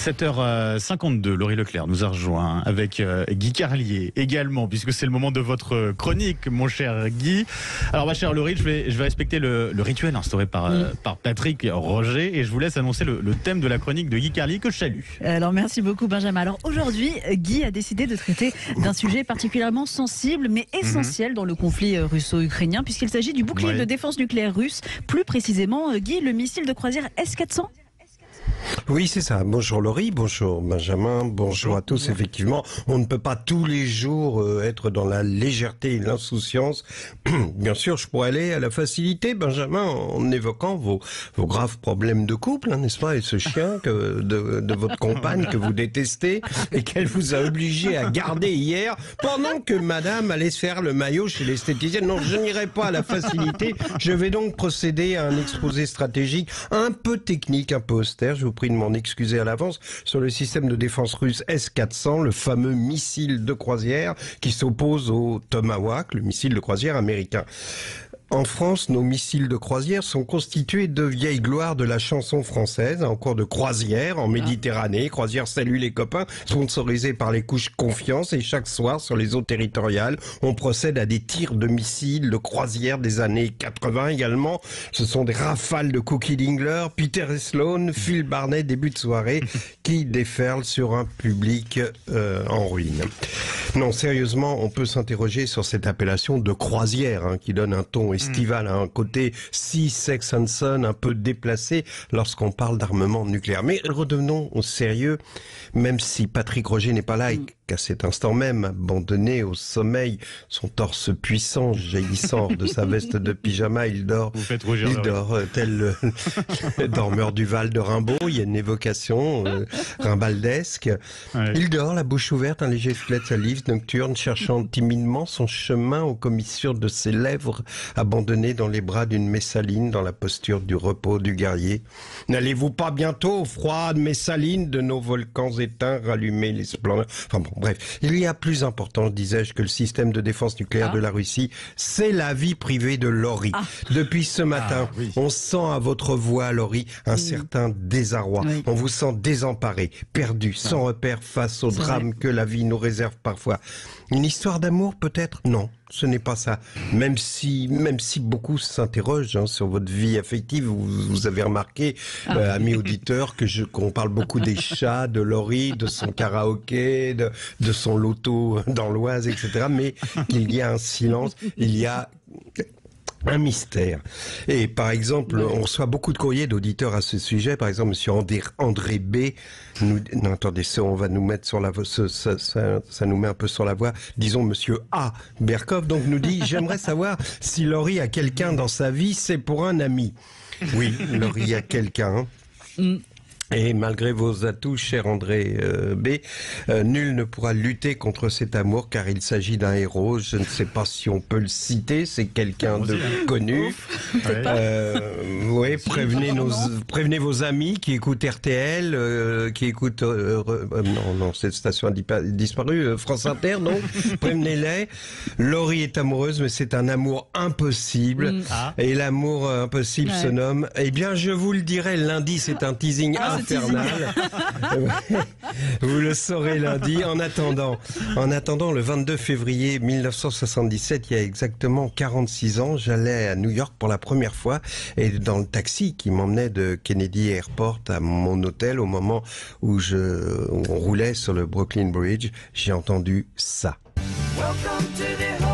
7h52, Laurie Leclerc nous a rejoint avec Guy Carlier également, puisque c'est le moment de votre chronique, mon cher Guy. Alors ma chère Laurie, je vais respecter le rituel instauré par Patrick Roger et je vous laisse annoncer le thème de la chronique de Guy Carlier que je salue. Alors merci beaucoup Benjamin. Alors aujourd'hui, Guy a décidé de traiter d'un sujet particulièrement sensible mais essentiel dans le conflit russo-ukrainien, puisqu'il s'agit du bouclier de défense nucléaire russe, plus précisément Guy, le missile de croisière S-400. Oui, c'est ça. Bonjour Laurie, bonjour Benjamin, bonjour à tous. Effectivement, on ne peut pas tous les jours être dans la légèreté et l'insouciance. Bien sûr, je pourrais aller à la facilité, Benjamin, en évoquant vos graves problèmes de couple, hein, n'est-ce pas, et ce chien de votre compagne que vous détestez et qu'elle vous a obligé à garder hier pendant que madame allait se faire le maillot chez l'esthéticienne. Non, je n'irai pas à la facilité. Je vais donc procéder à un exposé stratégique un peu technique, un peu austère. Je vous prie de m'en excuser à l'avance, sur le système de défense russe S-400, le fameux missile de croisière qui s'oppose au Tomahawk, le missile de croisière américain. En France, nos missiles de croisière sont constitués de vieilles gloires de la chanson française, en cours de croisière en Méditerranée. Croisière Salut les copains, sponsorisée par les couches Confiance. Et chaque soir, sur les eaux territoriales, on procède à des tirs de missiles de croisière des années 80 également. Ce sont des rafales de Cookie Dingler, Peter Sloan, Phil Barnet, début de soirée, qui déferlent sur un public en ruine. Non, sérieusement, on peut s'interroger sur cette appellation de croisière, hein, qui donne un ton estival, à un côté si Sex and Son un peu déplacé lorsqu'on parle d'armement nucléaire. Mais redevenons au sérieux, même si Patrick Roger n'est pas là et qu'à cet instant même, abandonné au sommeil, son torse puissant jaillissant de sa veste de pyjama, il dort tel le dormeur du Val de Rimbaud. Il y a une évocation rimbaldesque. Ouais. Il dort, la bouche ouverte, un léger filet de salive nocturne, cherchant timidement son chemin aux commissures de ses lèvres, abandonné dans les bras d'une Messaline, dans la posture du repos du guerrier. N'allez-vous pas bientôt, froide Messaline, de nos volcans éteints, rallumer les splendeurs. Enfin bon, bref, il y a plus important, disais-je, que le système de défense nucléaire de la Russie, c'est la vie privée de Laurie. Depuis ce matin, on sent à votre voix, Laurie, un certain désarroi. On vous sent désemparé, perdu, sans repère face au drame que la vie nous réserve parfois. Une histoire d'amour peut-être? Non, ce n'est pas ça. Même si beaucoup s'interrogent sur votre vie affective, vous avez remarqué, amis auditeurs, qu'on parle beaucoup des chats, de Laurie, de son karaoké, de son loto dans l'Oise, etc. Mais il y a un silence, il y a un mystère. Et par exemple, on reçoit beaucoup de courriers d'auditeurs à ce sujet. Par exemple, monsieur André B. Non, attendez, on va nous mettre sur la voie, ça nous met un peu sur la voie. Disons, monsieur A. Berkov, donc nous dit, j'aimerais savoir si Laurie a quelqu'un dans sa vie, c'est pour un ami. Oui, Laurie a quelqu'un. Et malgré vos atouts, cher André B, nul ne pourra lutter contre cet amour car il s'agit d'un héros. Je ne sais pas si on peut le citer, c'est quelqu'un de connu. Oui, prévenez vos amis qui écoutent RTL, qui écoutent... non, cette station a disparu, France Inter, non. Prévenez-les. Laurie est amoureuse, mais c'est un amour impossible. Et l'amour impossible se nomme... Eh bien, je vous le dirai lundi, c'est un teasing infernal. Vous le saurez lundi. En attendant, le 22 février 1977, il y a exactement 46 ans, j'allais à New York pour la première fois et dans le taxi qui m'emmenait de Kennedy Airport à mon hôtel, au moment où on roulait sur le Brooklyn Bridge, j'ai entendu ça. Welcome to the